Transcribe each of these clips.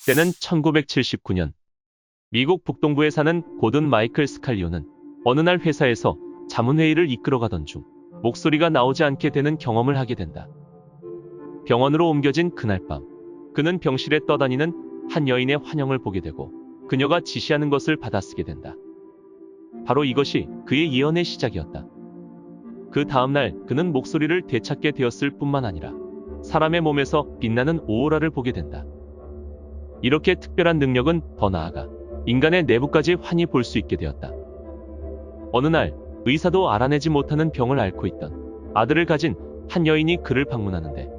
때는 1979년. 미국 북동부에 사는 고든 마이클 스칼리오는 어느 날 회사에서 자문회의를 이끌어가던 중 목소리가 나오지 않게 되는 경험을 하게 된다. 병원으로 옮겨진 그날 밤, 그는 병실에 떠다니는 한 여인의 환영을 보게 되고 그녀가 지시하는 것을 받아쓰게 된다. 바로 이것이 그의 예언의 시작이었다. 그 다음날 그는 목소리를 되찾게 되었을 뿐만 아니라 사람의 몸에서 빛나는 오로라를 보게 된다. 이렇게 특별한 능력은 더 나아가 인간의 내부까지 환히 볼 수 있게 되었다. 어느 날 의사도 알아내지 못하는 병을 앓고 있던 아들을 가진 한 여인이 그를 방문하는데,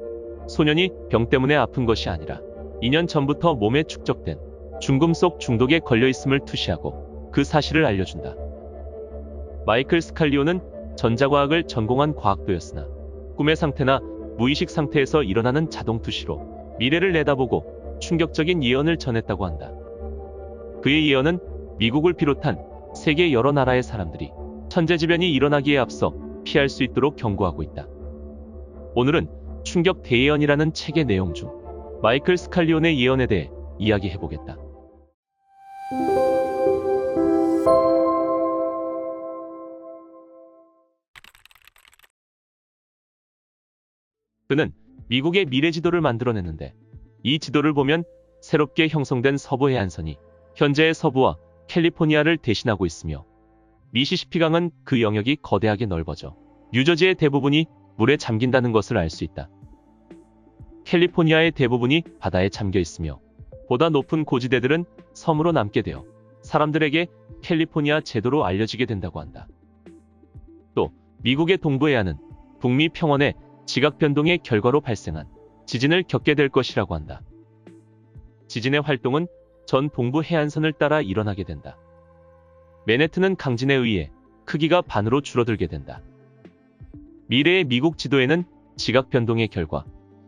소년이 병 때문에 아픈 것이 아니라 2년 전부터 몸에 축적된 중금속 중독에 걸려 있음을 투시하고 그 사실을 알려준다. 마이클 스칼리오는 전자과학을 전공한 과학도였으나 꿈의 상태나 무의식 상태에서 일어나는 자동 투시로 미래를 내다보고 충격적인 예언을 전했다고 한다. 그의 예언은 미국을 비롯한 세계 여러 나라의 사람들이 천재지변이 일어나기에 앞서 피할 수 있도록 경고하고 있다. 오늘은 충격 대예언이라는 책의 내용 중 마이클 스칼리온의 예언에 대해 이야기해보겠다. 그는 미국의 미래 지도를 만들어냈는데, 이 지도를 보면 새롭게 형성된 서부 해안선이 현재의 서부와 캘리포니아를 대신하고 있으며, 미시시피강은 그 영역이 거대하게 넓어져 뉴저지의 대부분이 물에 잠긴다는 것을 알 수 있다. 캘리포니아의 대부분이 바다에 잠겨 있으며 보다 높은 고지대들은 섬으로 남게 되어 사람들에게 캘리포니아 제도로 알려지게 된다고 한다. 또 미국의 동부 해안은 북미 평원의 지각 변동의 결과로 발생한 지진을 겪게 될 것이라고 한다. 지진의 활동은 전 동부 해안선을 따라 일어나게 된다. 맨해튼은 강진에 의해 크기가 반으로 줄어들게 된다. 미래의 미국 지도에는 지각 변동의 결과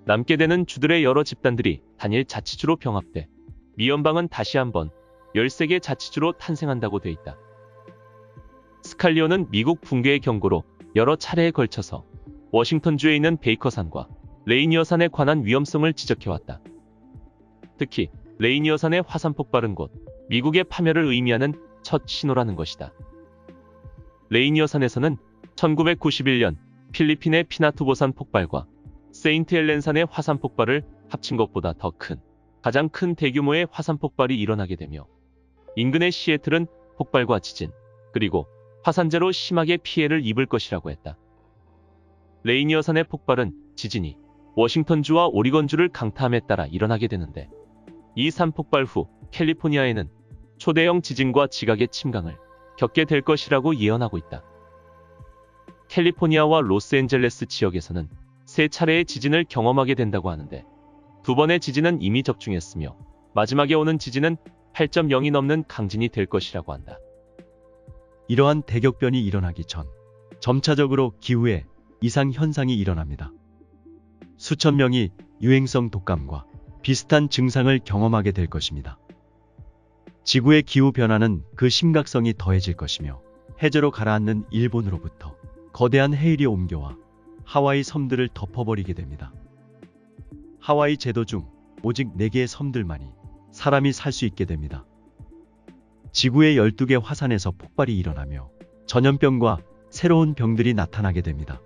남게 되는 주들의 여러 집단들이 단일 자치주로 병합돼 미연방은 다시 한번 13개 자치주로 탄생한다고 돼 있다. 스칼리오는 미국 붕괴의 경고로 여러 차례에 걸쳐서 워싱턴주에 있는 베이커산과 레이니어산에 관한 위험성을 지적해왔다. 특히 레이니어산의 화산 폭발은 곧 미국의 파멸을 의미하는 첫 신호라는 것이다. 레이니어산에서는 1991년 필리핀의 피나투보산 폭발과 세인트 헬렌산의 화산 폭발을 합친 것보다 더 큰, 가장 큰 대규모의 화산 폭발이 일어나게 되며, 인근의 시애틀은 폭발과 지진, 그리고 화산재로 심하게 피해를 입을 것이라고 했다. 레이니어산의 폭발은 지진이 워싱턴주와 오리건주를 강타함에 따라 일어나게 되는데, 이 산 폭발 후 캘리포니아에는 초대형 지진과 지각의 침강을 겪게 될 것이라고 예언하고 있다. 캘리포니아와 로스앤젤레스 지역에서는 3차례의 지진을 경험하게 된다고 하는데, 2번의 지진은 이미 적중했으며 마지막에 오는 지진은 8.0이 넘는 강진이 될 것이라고 한다. 이러한 대격변이 일어나기 전 점차적으로 기후에 이상 현상이 일어납니다. 수천 명이 유행성 독감과 비슷한 증상을 경험하게 될 것입니다. 지구의 기후 변화는 그 심각성이 더해질 것이며, 해저로 가라앉는 일본으로부터 거대한 해일이 옮겨와 하와이 섬들을 덮어버리게 됩니다. 하와이 제도 중 오직 4개의 섬들만이 사람이 살 수 있게 됩니다. 지구의 12개 화산에서 폭발이 일어나며 전염병과 새로운 병들이 나타나게 됩니다.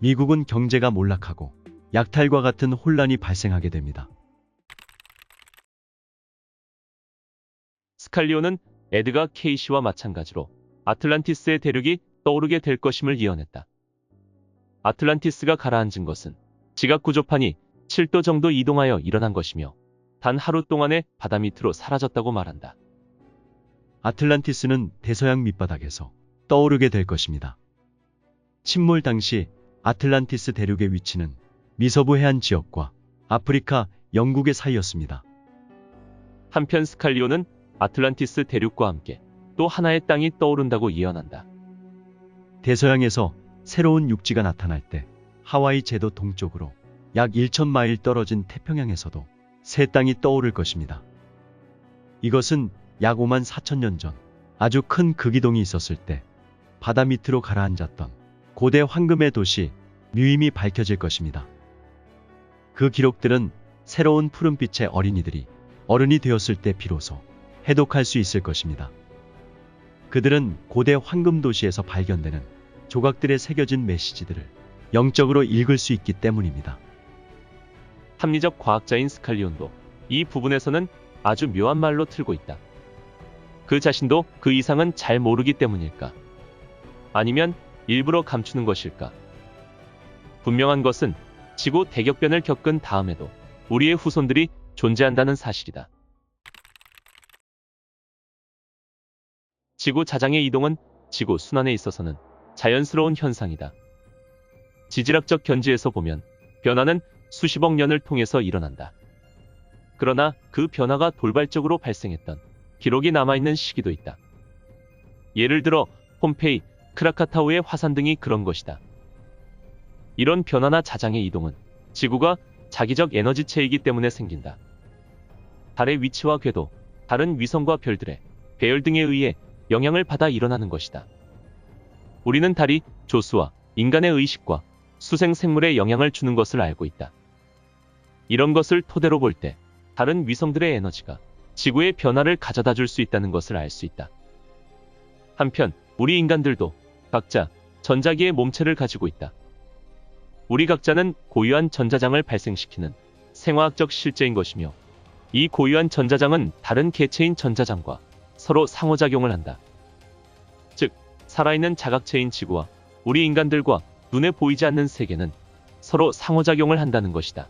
미국은 경제가 몰락하고 약탈과 같은 혼란이 발생하게 됩니다. 스칼리오는 에드가 케이시와 마찬가지로 아틀란티스의 대륙이 떠오르게 될 것임을 예언했다. 아틀란티스가 가라앉은 것은 지각구조판이 7도 정도 이동하여 일어난 것이며, 단 하루 동안에 바다 밑으로 사라졌다고 말한다. 아틀란티스는 대서양 밑바닥에서 떠오르게 될 것입니다. 침몰 당시 아틀란티스 대륙의 위치는 미서부 해안 지역과 아프리카, 영국의 사이였습니다. 한편 스칼리오는 아틀란티스 대륙과 함께 또 하나의 땅이 떠오른다고 예언한다. 대서양에서 새로운 육지가 나타날 때 하와이 제도 동쪽으로 약 1,000마일 떨어진 태평양에서도 새 땅이 떠오를 것입니다. 이것은 약 5만 4천 년 전 아주 큰 극이동이 있었을 때 바다 밑으로 가라앉았던 고대 황금의 도시 뮤임이 밝혀질 것입니다. 그 기록들은 새로운 푸른빛의 어린이들이 어른이 되었을 때 비로소 해독할 수 있을 것입니다. 그들은 고대 황금 도시에서 발견되는 조각들에 새겨진 메시지들을 영적으로 읽을 수 있기 때문입니다. 합리적 과학자인 스칼리온도 이 부분에서는 아주 묘한 말로 틀고 있다. 그 자신도 그 이상은 잘 모르기 때문일까? 아니면 일부러 감추는 것일까? 분명한 것은 지구 대격변을 겪은 다음에도 우리의 후손들이 존재한다는 사실이다. 지구 자장의 이동은 지구 순환에 있어서는 자연스러운 현상이다. 지질학적 견지에서 보면 변화는 수십억 년을 통해서 일어난다. 그러나 그 변화가 돌발적으로 발생했던 기록이 남아있는 시기도 있다. 예를 들어 폼페이, 크라카타우의 화산 등이 그런 것이다. 이런 변화나 자장의 이동은 지구가 자기적 에너지체이기 때문에 생긴다. 달의 위치와 궤도, 다른 위성과 별들의 배열 등에 의해 영향을 받아 일어나는 것이다. 우리는 달이 조수와 인간의 의식과 수생 생물에 영향을 주는 것을 알고 있다. 이런 것을 토대로 볼 때 다른 위성들의 에너지가 지구의 변화를 가져다 줄 수 있다는 것을 알 수 있다. 한편 우리 인간들도 각자 전자기의 몸체를 가지고 있다. 우리 각자는 고유한 전자장을 발생시키는 생화학적 실제인 것이며 이 고유한 전자장은 다른 개체인 전자장과 서로 상호작용을 한다. 즉, 살아있는 자각체인 지구와 우리 인간들과 눈에 보이지 않는 세계는 서로 상호작용을 한다는 것이다.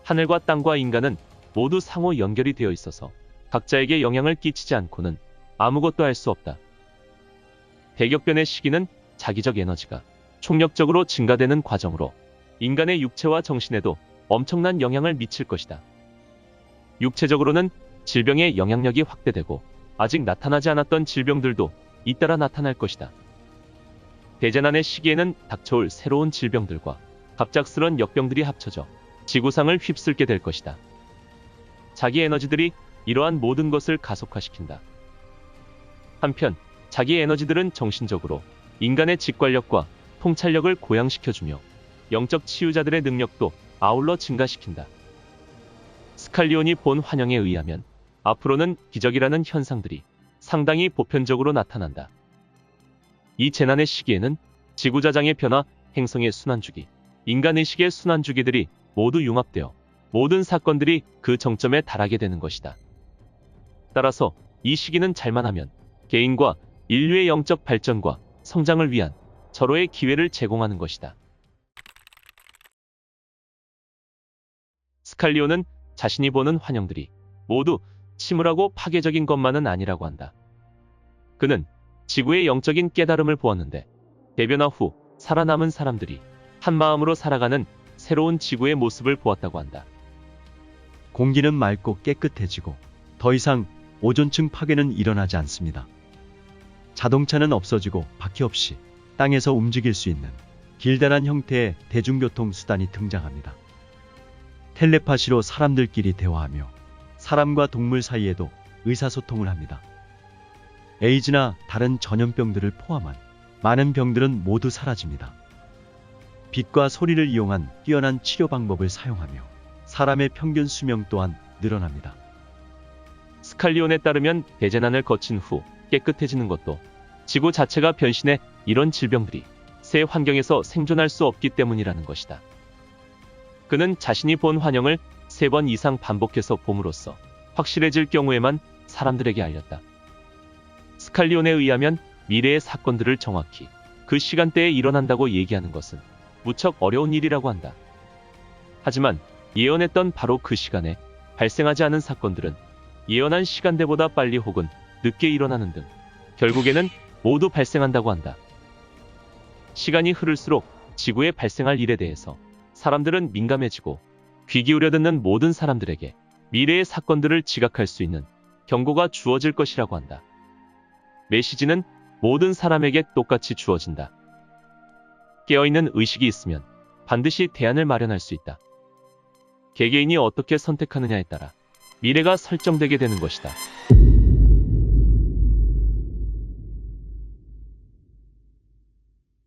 하늘과 땅과 인간은 모두 상호 연결이 되어 있어서 각자에게 영향을 끼치지 않고는 아무것도 할 수 없다. 대격변의 시기는 자기적 에너지가 총력적으로 증가되는 과정으로 인간의 육체와 정신에도 엄청난 영향을 미칠 것이다. 육체적으로는 질병의 영향력이 확대되고 아직 나타나지 않았던 질병들도 잇따라 나타날 것이다. 대재난의 시기에는 닥쳐올 새로운 질병들과 갑작스런 역병들이 합쳐져 지구상을 휩쓸게 될 것이다. 자기 에너지들이 이러한 모든 것을 가속화시킨다. 한편 자기 에너지들은 정신적으로 인간의 직관력과 통찰력을 고양시켜주며 영적 치유자들의 능력도 아울러 증가시킨다. 스칼리온이 본 환영에 의하면 앞으로는 기적이라는 현상들이 상당히 보편적으로 나타난다. 이 재난의 시기에는 지구자장의 변화, 행성의 순환주기, 인간의식의 순환주기들이 모두 융합되어 모든 사건들이 그 정점에 달하게 되는 것이다. 따라서 이 시기는 잘만 하면 개인과 인류의 영적 발전과 성장을 위한 절호의 기회를 제공하는 것이다. 스칼리온은 자신이 보는 환영들이 모두 침울하고 파괴적인 것만은 아니라고 한다. 그는 지구의 영적인 깨달음을 보았는데 대변화 후 살아남은 사람들이 한마음으로 살아가는 새로운 지구의 모습을 보았다고 한다. 공기는 맑고 깨끗해지고 더 이상 오존층 파괴는 일어나지 않습니다. 자동차는 없어지고 바퀴 없이 땅에서 움직일 수 있는 길다란 형태의 대중교통 수단이 등장합니다. 텔레파시로 사람들끼리 대화하며 사람과 동물 사이에도 의사소통을 합니다. 에이즈나 다른 전염병들을 포함한 많은 병들은 모두 사라집니다. 빛과 소리를 이용한 뛰어난 치료 방법을 사용하며 사람의 평균 수명 또한 늘어납니다. 스칼리온에 따르면 대재난을 거친 후 깨끗해지는 것도 지구 자체가 변신해 이런 질병들이 새 환경에서 생존할 수 없기 때문이라는 것이다. 그는 자신이 본 환영을 3번 이상 반복해서 봄으로써 확실해질 경우에만 사람들에게 알렸다. 스칼리온에 의하면 미래의 사건들을 정확히 그 시간대에 일어난다고 얘기하는 것은 무척 어려운 일이라고 한다. 하지만 예언했던 바로 그 시간에 발생하지 않은 사건들은 예언한 시간대보다 빨리 혹은 늦게 일어나는 등 결국에는 모두 발생한다고 한다. 시간이 흐를수록 지구에 발생할 일에 대해서 사람들은 민감해지고 귀 기울여 듣는 모든 사람들에게 미래의 사건들을 지각할 수 있는 경고가 주어질 것이라고 한다. 메시지는 모든 사람에게 똑같이 주어진다. 깨어있는 의식이 있으면 반드시 대안을 마련할 수 있다. 개개인이 어떻게 선택하느냐에 따라 미래가 설정되게 되는 것이다.